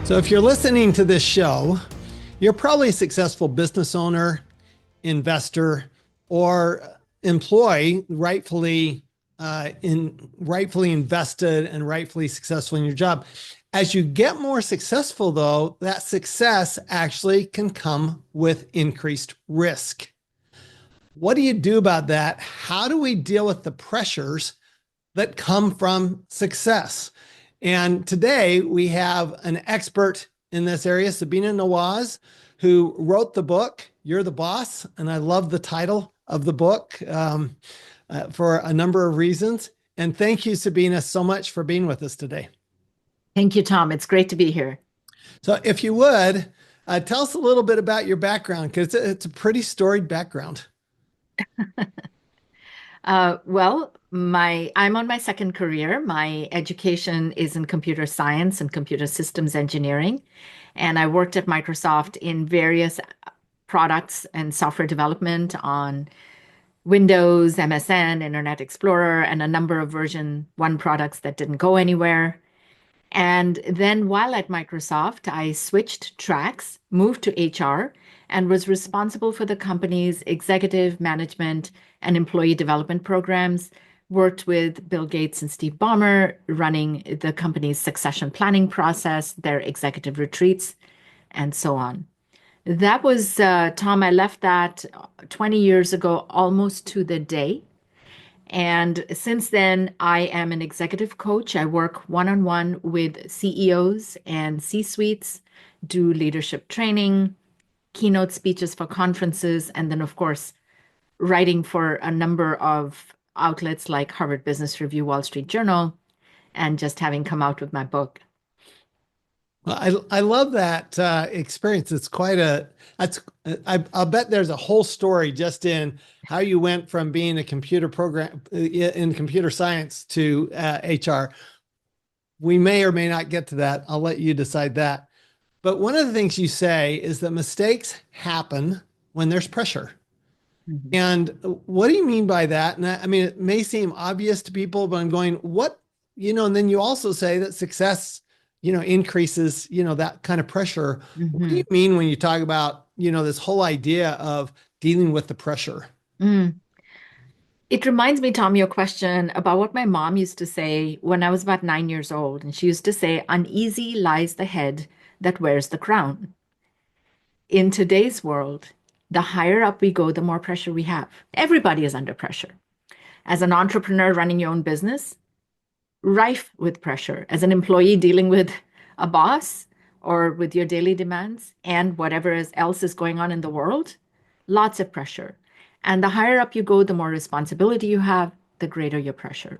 So if you're listening to this show, you're probably a successful business owner, investor, or employee, rightfully invested and rightfully successful in your job. As you get more successful, though, that success actually can come with increased risk. What do you do about that? How do we deal with the pressures that come from success? And today we have an expert in this area, Sabina Nawaz, who wrote the book, You're the Boss. And I love the title of the book for a number of reasons. And thank you, Sabina, so much for being with us today. Thank you, Tom. It's great to be here. So if you would, tell us a little bit about your background, because it's a pretty storied background. I'm on my second career. My education is in computer science and computer systems engineering. And I worked at Microsoft in various products and software development on Windows, MSN, Internet Explorer, and a number of version 1 products that didn't go anywhere. And then while at Microsoft, I switched tracks, moved to HR, and was responsible for the company's executive management and employee development programs, worked with Bill Gates and Steve Ballmer, running the company's succession planning process, their executive retreats, and so on. That was, Tom, I left that 20 years ago, almost to the day. And since then, I am an executive coach. I work one-on-one with CEOs and C-suites, do leadership training, keynote speeches for conferences, and then, of course, writing for a number of outlets like Harvard Business Review, Wall Street Journal, and just having come out with my book. Well, I love that experience. It's I'll bet there's a whole story just in how you went from being a computer program in computer science to HR. We may or may not get to that. I'll let you decide that. But one of the things you say is that mistakes happen when there's pressure. Mm-hmm. And what do you mean by that? And I mean, it may seem obvious to people, but I'm going, and then you also say that success increases, that kind of pressure. Mm-hmm. What do you mean when you talk about, this whole idea of dealing with the pressure? It reminds me, Tom, your question about what my mom used to say when I was about 9 years old. And she used to say, uneasy lies the head that wears the crown. In today's world, the higher up we go, the more pressure we have. Everybody is under pressure. As an entrepreneur running your own business, rife with pressure. As an employee dealing with a boss or with your daily demands and whatever else is going on in the world, lots of pressure. And the higher up you go, the more responsibility you have, the greater your pressure.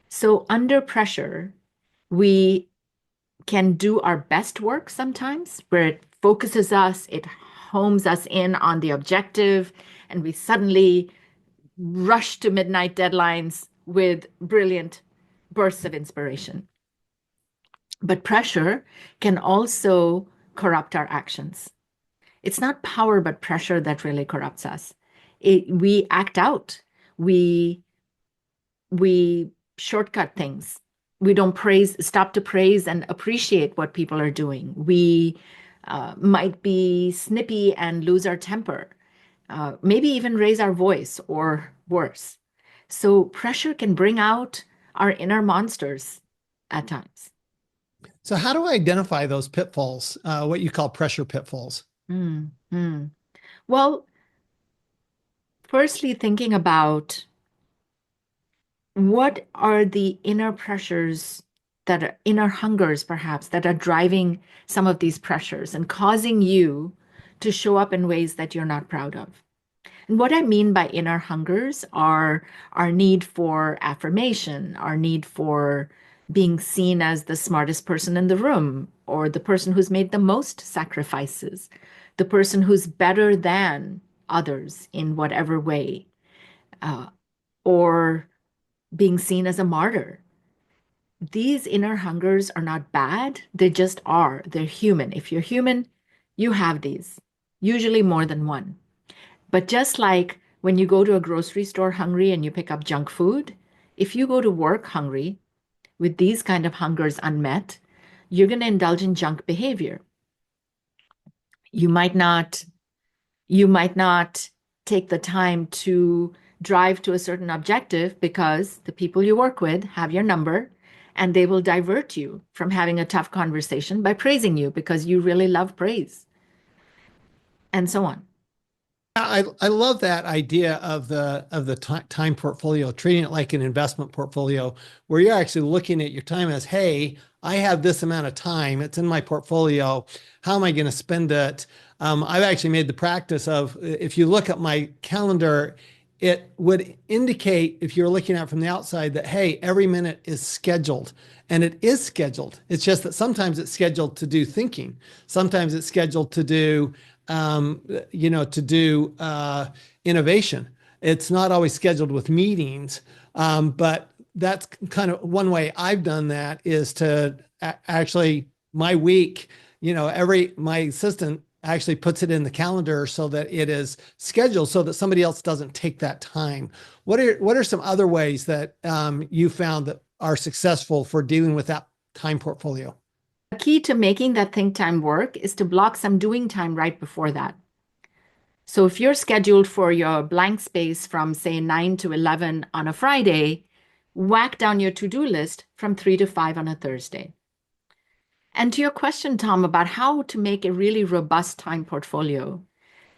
So under pressure, we can do our best work sometimes, where it focuses us, it homes us in on the objective, and we suddenly rush to midnight deadlines with brilliant bursts of inspiration. But pressure can also corrupt our actions. It's not power, but pressure that really corrupts us. We act out. We shortcut things. We don't stop to praise and appreciate what people are doing. We might be snippy and lose our temper, maybe even raise our voice or worse. So pressure can bring out our inner monsters at times. So how do I identify those pitfalls, what you call pressure pitfalls? Well, firstly, thinking about what are the inner pressures that are inner hungers, perhaps, that are driving some of these pressures and causing you to show up in ways that you're not proud of. And what I mean by inner hungers are our need for affirmation, our need for being seen as the smartest person in the room, or the person who's made the most sacrifices, the person who's better than others in whatever way, or being seen as a martyr. These inner hungers are not bad. They just are. They're human. If you're human, you have these, usually more than one. But just like when you go to a grocery store hungry and you pick up junk food, if you go to work hungry with these kind of hungers unmet, you're going to indulge in junk behavior. You might not you might not take the time to drive to a certain objective because the people you work with have your number and they will divert you from having a tough conversation by praising you because you really love praise and so on. I love that idea of the time portfolio, treating it like an investment portfolio, where you're actually looking at your time as, hey, I have this amount of time. It's in my portfolio. How am I going to spend it? I've actually made the practice of, if you look at my calendar, it would indicate, if you're looking at it from the outside, that, hey, every minute is scheduled. And it is scheduled. It's just that sometimes it's scheduled to do thinking. Sometimes it's scheduled to do to do innovation. It's not always scheduled with meetings, but that's kind of one way I've done that is to actually my week, my assistant actually puts it in the calendar so that it is scheduled so that somebody else doesn't take that time. What are some other ways that you found that are successful for dealing with that time portfolio? The key to making that think time work is to block some doing time right before that. So if you're scheduled for your blank space from, say, 9 to 11 on a Friday, whack down your to-do list from 3 to 5 on a Thursday. And to your question, Tom, about how to make a really robust time portfolio,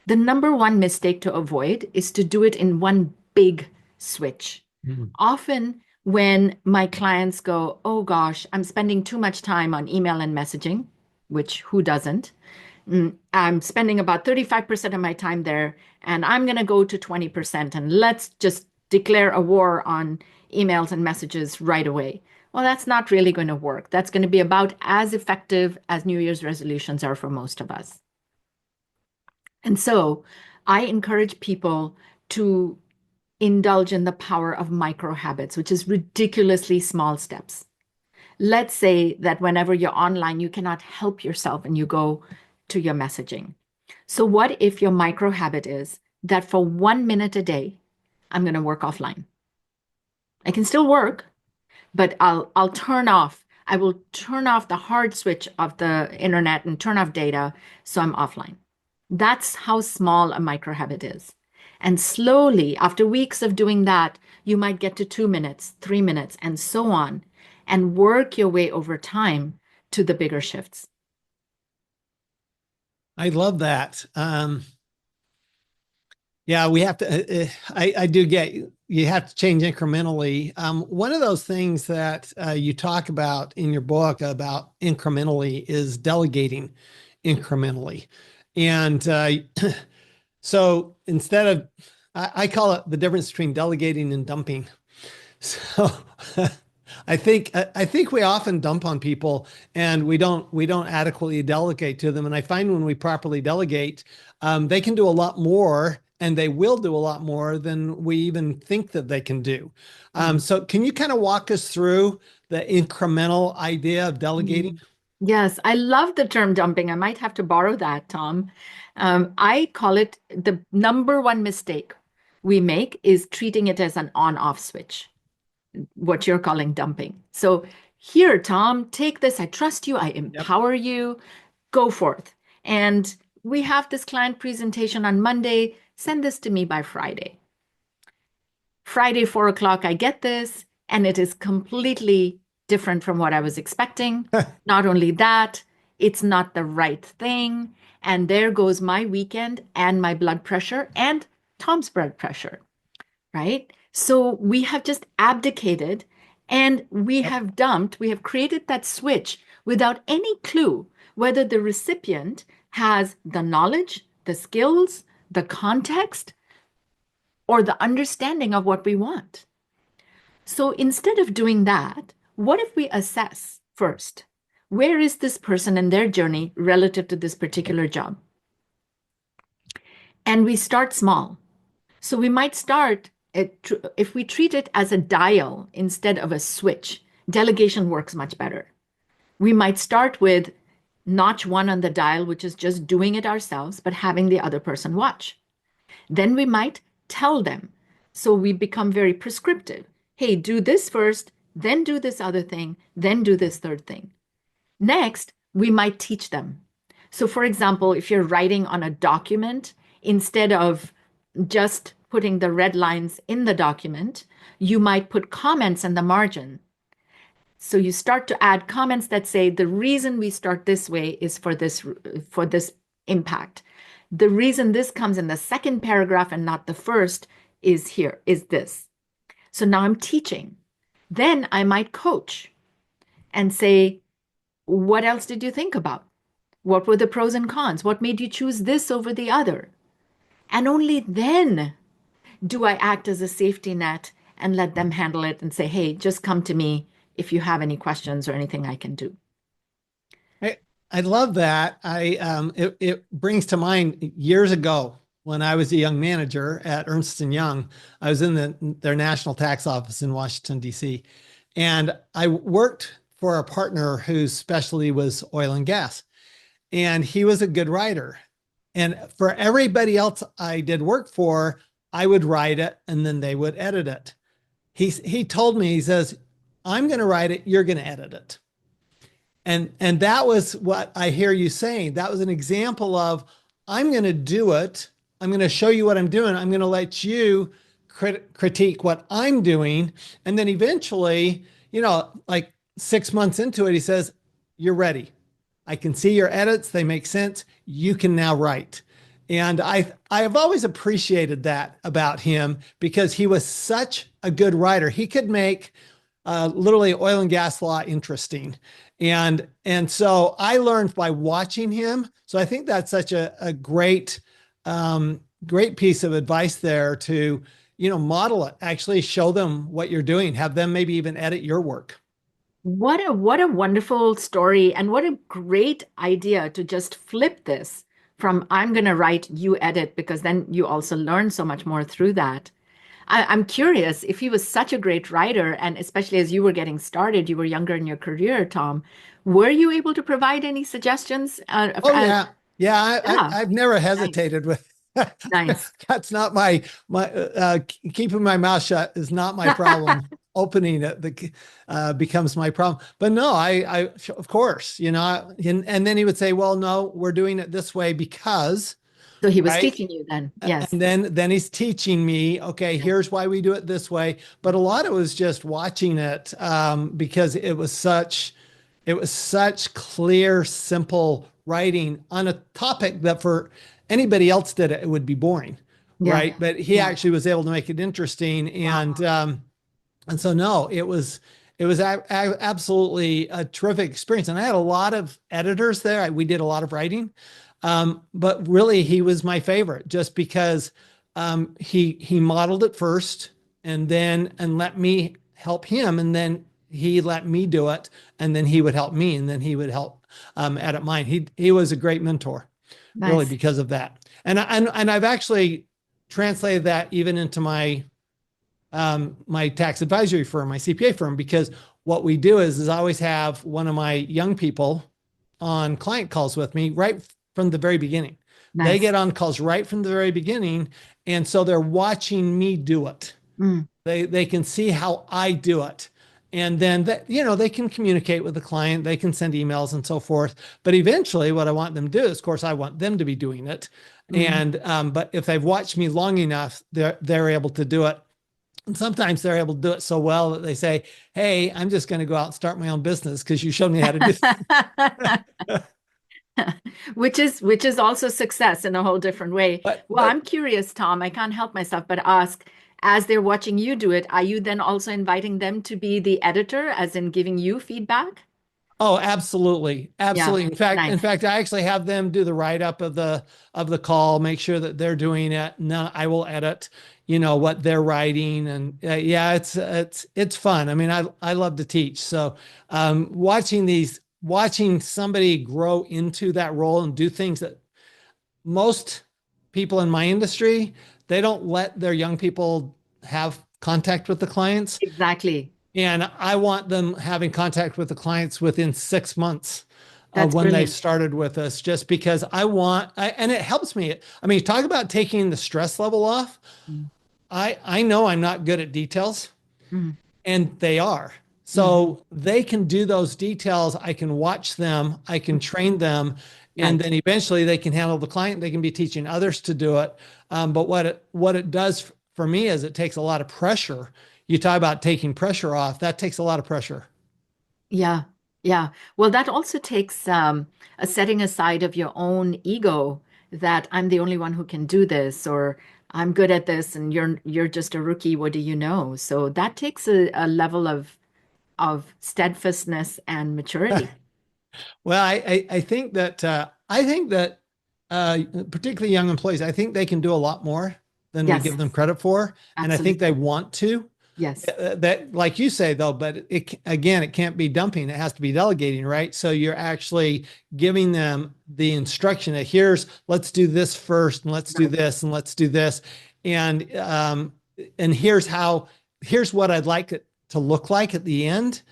the number one mistake to avoid is to do it in one big switch. Mhm. Often, when my clients go, oh gosh, I'm spending too much time on email and messaging, which who doesn't? I'm spending about 35% of my time there, and I'm going to go to 20%, and let's just declare a war on emails and messages right away. Well, that's not really going to work. That's going to be about as effective as New Year's resolutions are for most of us. And so I encourage people to indulge in the power of micro habits, which is ridiculously small steps. Let's say that whenever you're online, you cannot help yourself and you go to your messaging. So, what if your micro habit is that for 1 minute a day, I'm going to work offline? I can still work, but I'll turn off. I will turn off the hard switch of the internet and turn off data so I'm offline. That's how small a micro habit is. And slowly, after weeks of doing that, you might get to 2 minutes, 3 minutes, and so on, and work your way over time to the bigger shifts. I love that. Yeah, we have to. I do get you have to change incrementally. One of those things that you talk about in your book about incrementally is delegating incrementally, and so instead of, I call it the difference between delegating and dumping. So I think we often dump on people and we don't adequately delegate to them. And I find when we properly delegate, they can do a lot more and they will do a lot more than we even think that they can do. So can you kind of walk us through the incremental idea of delegating? Mhm. Yes, I love the term dumping. I might have to borrow that, Tom. I call it the number one mistake we make is treating it as an on-off switch, what you're calling dumping. So here, Tom, take this. I trust you. I Yep. empower you. Go forth. And we have this client presentation on Monday. Send this to me by Friday. Friday, 4 o'clock, I get this, and it is completely different from what I was expecting. Not only that, it's not the right thing. And there goes my weekend and my blood pressure and Tom's blood pressure, right? So we have just abdicated and Yep. we have created that switch without any clue whether the recipient has the knowledge, the skills, the context, or the understanding of what we want. So instead of doing that, what if we assess first? Where is this person in their journey relative to this particular job? And we start small. So we might start, if we treat it as a dial instead of a switch, delegation works much better. We might start with notch one on the dial, which is just doing it ourselves, but having the other person watch. Then we might tell them. So we become very prescriptive. Hey, do this first, then do this other thing, then do this third thing. Next, we might teach them. So, for example, if you're writing on a document, instead of just putting the red lines in the document, you might put comments in the margin. So you start to add comments that say the reason we start this way is for this impact. The reason this comes in the second paragraph and not the first is this. So now I'm teaching. Then I might coach and say, what else did you think about? What were the pros and cons? What made you choose this over the other? And only then do I act as a safety net and let them handle it and say, hey, just come to me if you have any questions or anything I can do. I, I love that. It brings to mind years ago when I was a young manager at Ernst and Young. I was in their national tax office in Washington, D.C. And I worked for a partner whose specialty was oil and gas. And he was a good writer. And for everybody else I did work for, I would write it and then they would edit it. He told me, he says, I'm going to write it, you're going to edit it. And that was what I hear you saying. That was an example of I'm going to do it. I'm going to show you what I'm doing. I'm going to let you critique what I'm doing. And then eventually, like 6 months into it, he says, you're ready. I can see your edits. They make sense. You can now write. And I have always appreciated that about him because he was such a good writer. He could make literally oil and gas law interesting. And so I learned by watching him. So I think that's such a great, great piece of advice there to, model it, actually show them what you're doing, have them maybe even edit your work. What a wonderful story, and what a great idea to just flip this from I'm going to write, you edit, because then you also learn so much more through that. I'm curious if he was such a great writer, and especially as you were getting started, you were younger in your career, Tom, were you able to provide any suggestions? Oh yeah. Yeah. Yeah, I've never nice, hesitated with nice. that's not my keeping my mouth shut is not my problem. Opening it becomes my problem. But no, I of course, and then he would say, well, no, we're doing it this way because, So he was right? teaching you then. Yes. And then he's teaching me, okay, Yes. here's why we do it this way. But a lot of it was just watching it because it was such clear, simple writing on a topic that for anybody else did it, it would be boring, Yeah. right? But he Yeah. actually was able to make it interesting, Wow. and so no, it was absolutely a terrific experience. And I had a lot of editors there. We did a lot of writing, but really he was my favorite just because he modeled it first and let me help him, and then he let me do it, and then he would help me, and then he would help edit mine. He was a great mentor, really, Nice. because of that. And I've actually translated that even into my tax advisory firm, my CPA firm, because what we do is I always have one of my young people on client calls with me right from the very beginning. They Nice. get on calls right from the very beginning, and so they're watching me do it. Mm. They can see how I do it. And then they can communicate with the client, they can send emails and so forth. But eventually what I want them to do is, of course, I want them to be doing it. Mhm. And but if they've watched me long enough, they're able to do it. And sometimes they're able to do it so well that they say, hey, I'm just going to go out and start my own business because you showed me how to do it. Which is also success in a whole different way. but Well, but I'm curious, Tom. I can't help myself but ask, as they're watching you do it, are you then also inviting them to be the editor, as in giving you feedback? Oh, absolutely. Yeah, Absolutely. In nice. fact, I actually have them do the write-up of the call, make sure that they're doing it. No, I will edit, what they're writing. And yeah, it's fun. I mean, I love to teach. So watching somebody grow into that role and do things that most people in my industry, they don't let their young people have contact with the clients. Exactly. And I want them having contact with the clients within 6 months of That's when they've brilliant. started with us, just because and it helps me. I mean, talk about taking the stress level off. Mm. I know I'm not good at details, Mm. and they are. Mhm. So they can do those details. I can watch them, I can train them, and Right. then eventually they can handle the client. They can be teaching others to do it. But what it does for me is it takes a lot of pressure. You talk about taking pressure off. That takes a lot of pressure. Yeah. Yeah. Well, that also takes a setting aside of your own ego that I'm the only one who can do this, or I'm good at this and you're just a rookie. What do you know? So that takes a level of steadfastness and maturity. Well, I think that particularly young employees, I think they can do a lot more than we Yes, give them credit for, and I think they absolutely. want to. Yes. That, like you say, though, but again, it can't be dumping. It has to be delegating, right? So you're actually giving them the instruction that let's do this first, and let's do Right. this, and let's do this, and and here's what I'd like it to look like at the end.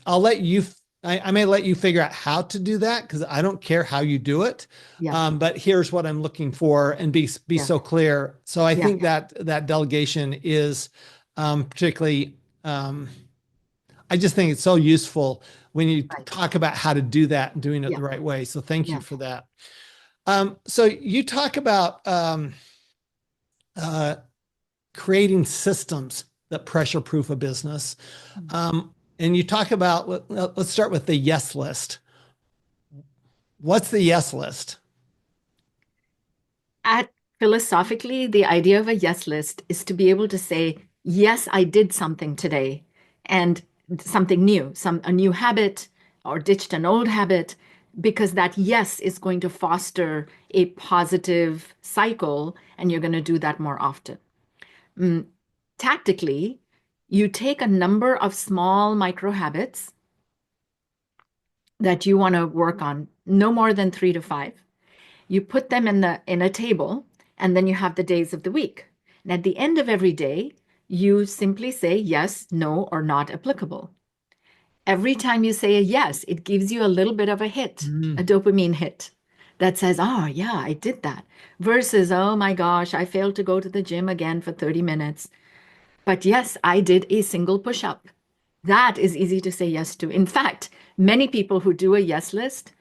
I'll let you. I may let you figure out how to do that because I don't care how you do it. Yeah. But here's what I'm looking for, and be Yeah. so clear. So I Yeah. think that delegation is particularly. I just think it's so useful when you Right. talk about how to do that and doing it Yeah. the right way. So thank you Yeah. for that. So you talk about uh, creating systems that pressure proof a business. And you talk about, let's start with the yes list. What's the yes list? At philosophically, the idea of a yes list is to be able to say, yes, I did something today and something new, a new habit or ditched an old habit, because that yes is going to foster a positive cycle and you're going to do that more often. Mm, Tactically, you take a number of small micro habits that you want to work on, no more than 3 to 5. You put them in a table, and then you have the days of the week. And at the end of every day, you simply say yes, no, or not applicable. Every time you say a yes, it gives you a little bit of a hit, a Mm. dopamine hit that says, oh, yeah, I did that. Versus, oh my gosh, I failed to go to the gym again for 30 minutes. But yes, I did a single push up. That is easy to say yes to. In fact, many people who do a yes list,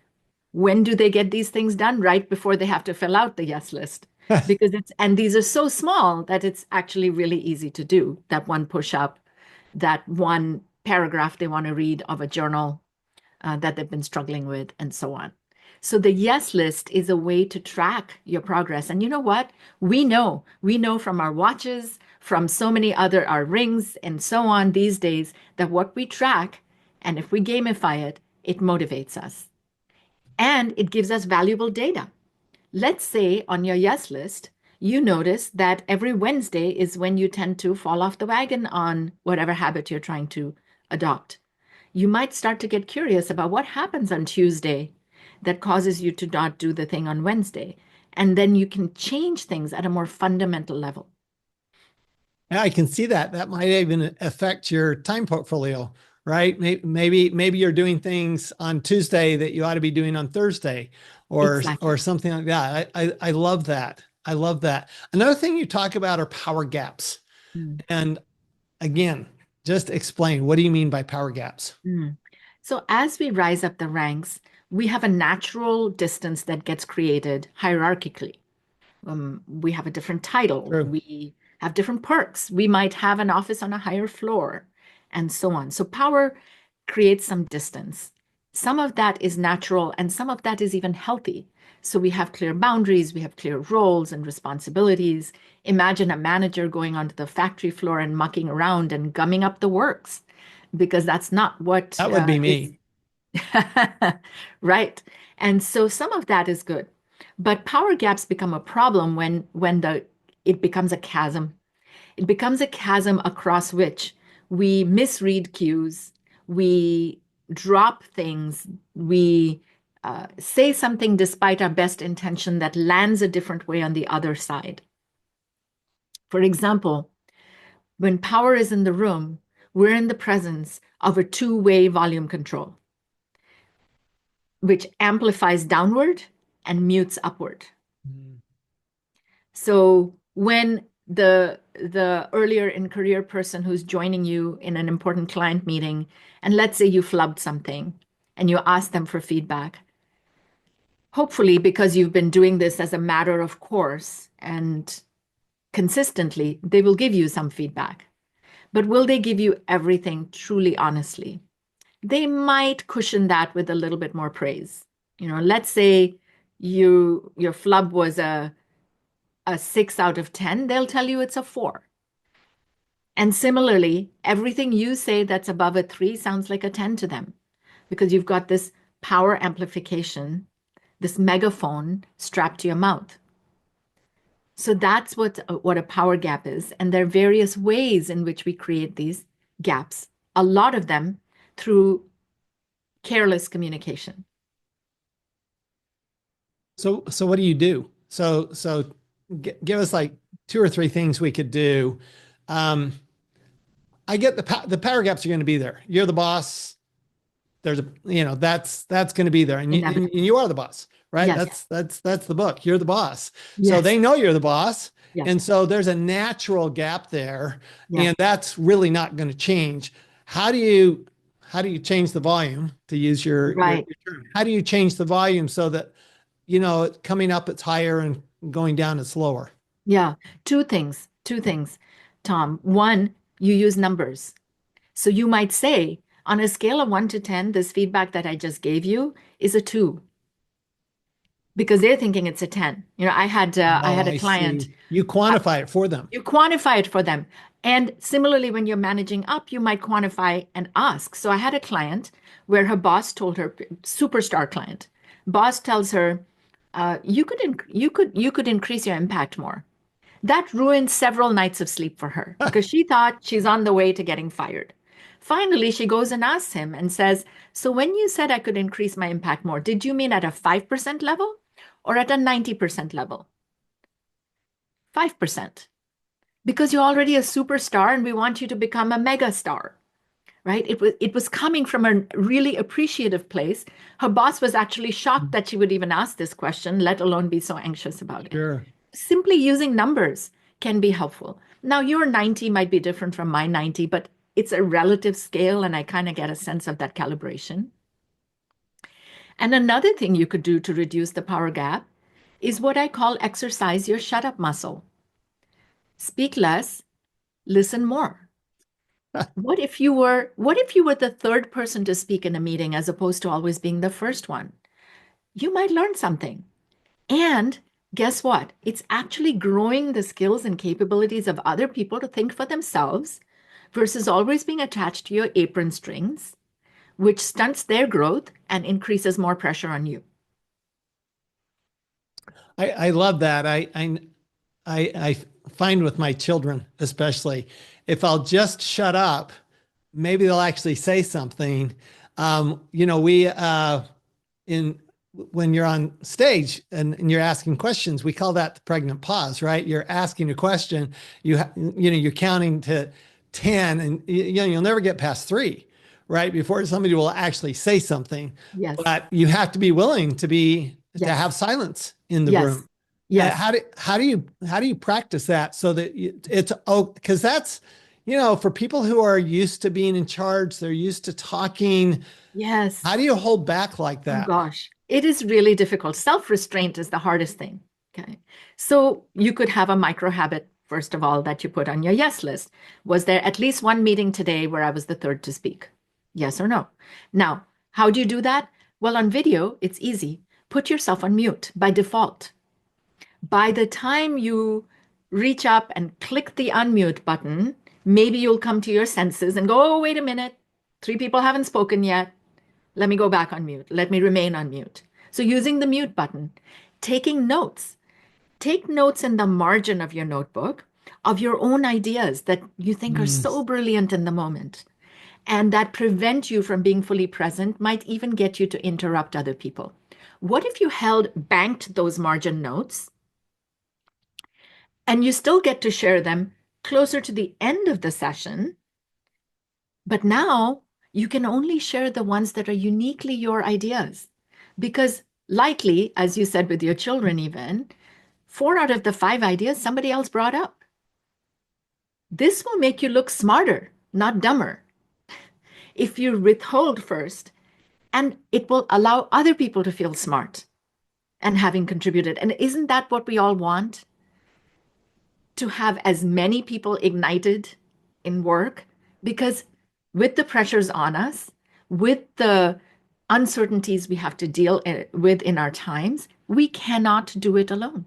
when do they get these things done? Right before they have to fill out the yes list. Because and these are so small that it's actually really easy to do. That one push up, that one paragraph they want to read of a journal that they've been struggling with, and so on. So the yes list is a way to track your progress. And you know what? We know from our watches, from so many other, our rings, and so on these days, that what we track, and if we gamify it, it motivates us and it gives us valuable data. Let's say on your yes list, you notice that every Wednesday is when you tend to fall off the wagon on whatever habit you're trying to adopt. You might start to get curious about what happens on Tuesday that causes you to not do the thing on Wednesday. And then you can change things at a more fundamental level. Yeah, I can see that. That might even affect your time portfolio, right? Maybe you're doing things on Tuesday that you ought to be doing on Thursday, or Exactly. something like that. I love that. I love that. Another thing you talk about are power gaps. Mm. And again, just explain, what do you mean by power gaps? Mm. So as we rise up the ranks, we have a natural distance that gets created hierarchically. We have a different title. True. We have different perks. We might have an office on a higher floor, and so on. So power creates some distance. Some of that is natural, and some of that is even healthy. So we have clear boundaries, we have clear roles and responsibilities. Imagine a manager going onto the factory floor and mucking around and gumming up the works, because that's not what That would be is me. right. And so some of that is good. But power gaps become a problem when the it becomes a chasm. It becomes a chasm across which we misread cues, we drop things, we say something despite our best intention that lands a different way on the other side. For example, when power is in the room, we're in the presence of a two-way volume control, which amplifies downward and mutes upward. Mm. So when the earlier in career person who's joining you in an important client meeting, and let's say you flubbed something and you ask them for feedback. Hopefully, because you've been doing this as a matter of course and consistently, they will give you some feedback. But will they give you everything truly honestly? They might cushion that with a little bit more praise. Let's say your flub was a 6 out of 10, they'll tell you it's a 4. And similarly, everything you say that's above a 3 sounds like a 10 to them because you've got this power amplification, this megaphone strapped to your mouth. So that's what a power gap is. And there are various ways in which we create these gaps, a lot of them through careless communication. So what do you do? Give us like 2 or 3 things we could do. Um, I get the power gaps are going to be there. You're the boss. There's that's going to be there, and you are the boss, right? Yes. That's the book. You're the boss. So Yes. they know you're the boss, Yes. and so there's a natural gap there, Yes. and that's really not going to change. How do you change the volume, to use your Right. term? How do you change the volume so that coming up it's higher and going down it's lower? Yeah. Two things. Two things, Tom. One, you use numbers. So you might say, on a scale of 1 to 10, this feedback that I just gave you is a 2 because they're thinking it's a 10. I had Oh, a I client. see. You quantify it for them. You quantify it for them. And similarly, when you're managing up, you might quantify and ask. So I had a client where her boss told her, superstar client, boss tells her, you could increase your impact more. That ruined several nights of sleep for her because she thought she's on the way to getting fired. Finally, she goes and asks him and says, so when you said I could increase my impact more, did you mean at a 5% level or at a 90% level? 5%. Because you're already a superstar and we want you to become a mega star, right? It was coming from a really appreciative place. Her boss was actually shocked that she would even ask this question, let alone be so anxious about it. Sure. Simply using numbers can be helpful. Now, your 90 might be different from my 90, but it's a relative scale, and I kind of get a sense of that calibration. And another thing you could do to reduce the power gap is what I call exercise your shut up muscle. Speak less, listen more. What if you were the third person to speak in a meeting as opposed to always being the first one? You might learn something. And guess what? It's actually growing the skills and capabilities of other people to think for themselves versus always being attached to your apron strings, which stunts their growth and increases more pressure on you. I love that. I find with my children, especially, if I'll just shut up, maybe they'll actually say something. We in when you're on stage and you're asking questions, we call that the pregnant pause, right? You're asking a question, you're counting to 10, and you'll never get past 3, right? Before somebody will actually say something. Yes. But you have to be willing to Yes. have silence in the Yes. room. Yes. How do you practice that so that it's because that's for people who are used to being in charge, they're used to talking. Yes. How do you hold back like Oh that? gosh, it is really difficult. Self-restraint is the hardest thing. Okay. So you could have a micro habit, first of all, that you put on your yes list. Was there at least one meeting today where I was the third to speak? Yes or no? Now, how do you do that? Well, on video, it's easy. Put yourself on mute by default. By the time you reach up and click the unmute button, maybe you'll come to your senses and go, oh, wait a minute. 3 people haven't spoken yet. Let me go back on mute. Let me remain on mute. So using the mute button, taking notes. Take notes in the margin of your notebook of your own ideas that you think are Mm. so brilliant in the moment and that prevent you from being fully present, might even get you to interrupt other people. What if you banked those margin notes and you still get to share them closer to the end of the session, but now you can only share the ones that are uniquely your ideas? Because likely, as you said with your children even, 4 out of the 5 ideas somebody else brought up. This will make you look smarter, not dumber. If you withhold first, and it will allow other people to feel smart and having contributed. And isn't that what we all want? To have as many people ignited in work? Because with the pressures on us, with the uncertainties we have to deal with in our times, we cannot do it alone.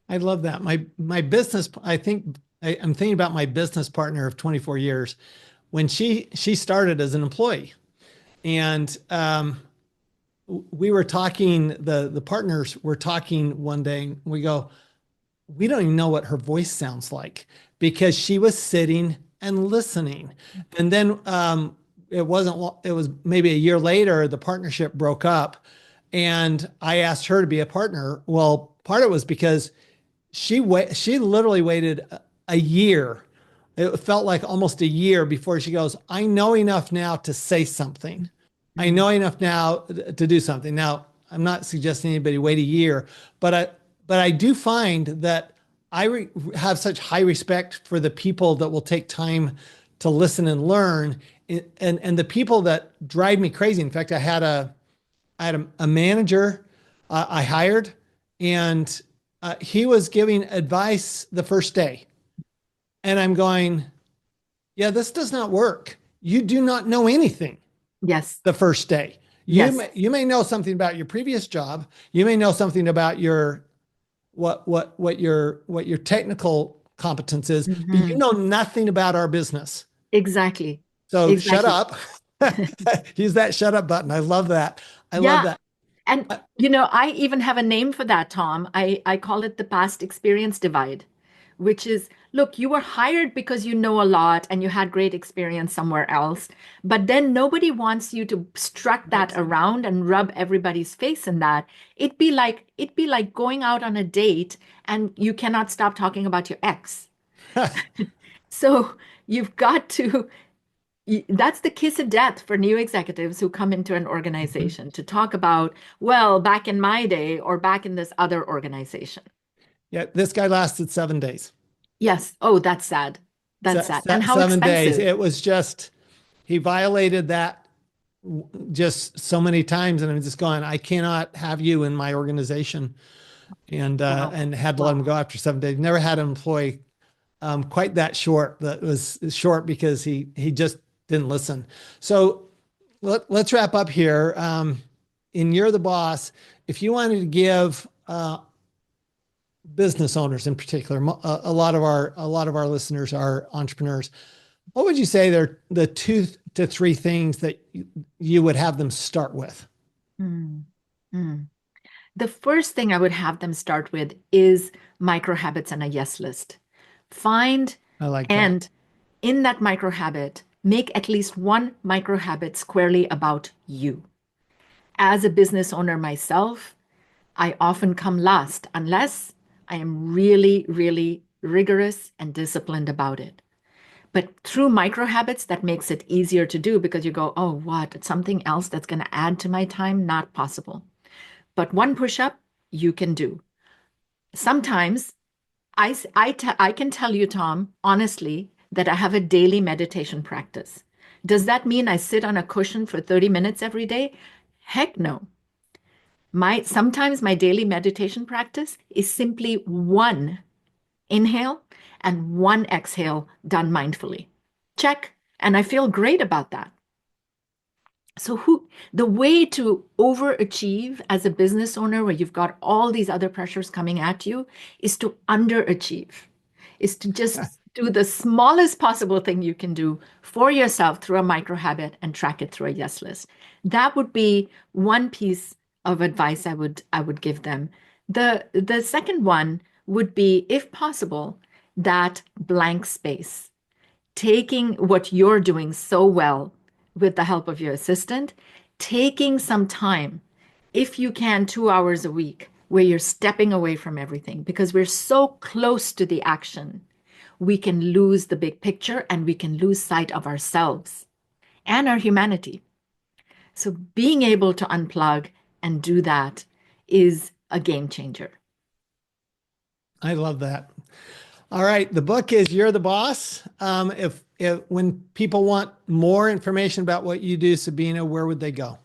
I love that. My business, I'm thinking about my business partner of 24 years when she started as an employee. And we were talking, the partners were talking one day, and we go, we don't even know what her voice sounds like because she was sitting and listening. And then it was maybe a year later, the partnership broke up and I asked her to be a partner. Well, part of it was because she literally waited a year. It felt like almost a year before she goes, I know enough now to say something. I Mm. know enough now to do something. Now, I'm not suggesting anybody wait a year, but I do find that have such high respect for the people that will take time to listen and learn, and the people that drive me crazy. In fact, I had a manager I hired, and he was giving advice the first day, and I'm going, yeah, this does not work. You do not know anything Yes, the first day. yes. You may know something about your previous job. You may know something about your what your technical competence is, but you Mhm. know nothing about our business. Exactly. So shut Exactly. up. Use that shut up button. I love that. I love Yeah. that. And Uh, I even have a name for that, Tom. I call it the past experience divide, which is, look, you were hired because you know a lot and you had great experience somewhere else, but then nobody wants you to strut that around and rub everybody's face in that. It'd be like going out on a date and you cannot stop talking about your ex. So you've got to that's the kiss of death for new executives who come into an organization to talk about, well, back in my day or back in this other organization. yeah, this guy lasted 7 days. Yes. Oh, that's sad. That's sad. And how 7 days. expensive. It was just he violated that just so many times, and I'm just going, I cannot have you in my organization, Wow. and had to let him Wow. go after 7 days. Never had an employee quite that short. That was short because he just didn't listen. So let's wrap up here. And you're the boss. If you wanted to give business owners in particular, a lot of our listeners are entrepreneurs. What would you say they're the 2 to 3 things that you would have them start with? Hmm. Hmm. The first thing I would have them start with is micro habits and a yes list. Find I like that. and in that micro habit, make at least one micro habit squarely about you. As a business owner myself, I often come last unless I am really, really rigorous and disciplined about it. But through micro habits, that makes it easier to do because you go, oh, what? Something else that's going to add to my time? Not possible. But one push up you can do. Sometimes I can tell you, Tom, honestly, that I have a daily meditation practice. Does that mean I sit on a cushion for 30 minutes every day? Heck no. Sometimes my daily meditation practice is simply one inhale and one exhale done mindfully. Check. And I feel great about that. So the way to overachieve as a business owner where you've got all these other pressures coming at you is to underachieve, is to just do the smallest possible thing you can do for yourself through a micro habit and track it through a yes list. That would be one piece of advice I would give them. The second one would be, if possible, that blank space, taking what you're doing so well with the help of your assistant, taking some time, if you can, 2 hours a week, where you're stepping away from everything because we're so close to the action. We can lose the big picture and we can lose sight of ourselves and our humanity. So being able to unplug and do that is a game changer. I love that. All right. The book is You're the Boss. If when people want more information about what you do, Sabina, where would they go?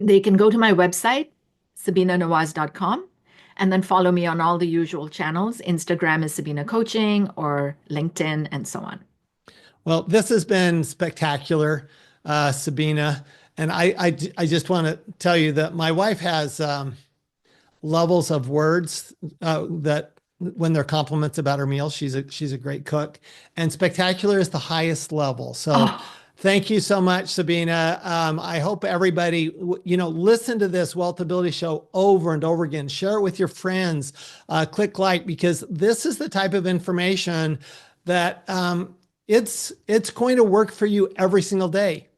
They can go to my website, sabinanawaz.com, and then follow me on all the usual channels. Instagram is Sabina Coaching or LinkedIn and so on. Well, this has been spectacular, Sabina. And I just want to tell you that my wife has levels of words that when they're compliments about her meals, she's a great cook, and spectacular is the highest level. So Oh, thank you so much, Sabina. I hope everybody, listen to this Wealth Ability Show over and over again. Share it with your friends. Click like, because this is the type of information that it's going to work for you every single day.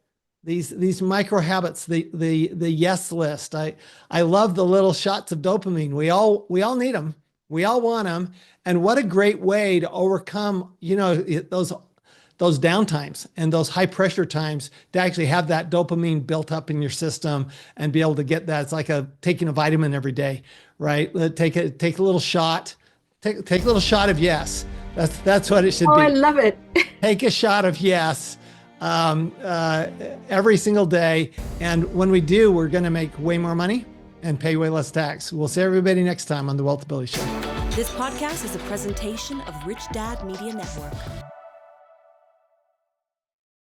These micro habits, the yes list. I love the little shots of dopamine. We all need them. We all want them. And what a great way to overcome, those downtimes and those high pressure times, to actually have that dopamine built up in your system and be able to get that. It's like taking a vitamin every day, right? Take a little shot. Take a little shot of yes. That's what it should I be. love it. Take a shot of yes every single day. And when we do, we're going to make way more money and pay way less tax. We'll see everybody next time on the Wealth Ability Show. This podcast is a presentation of Rich Dad Media Network.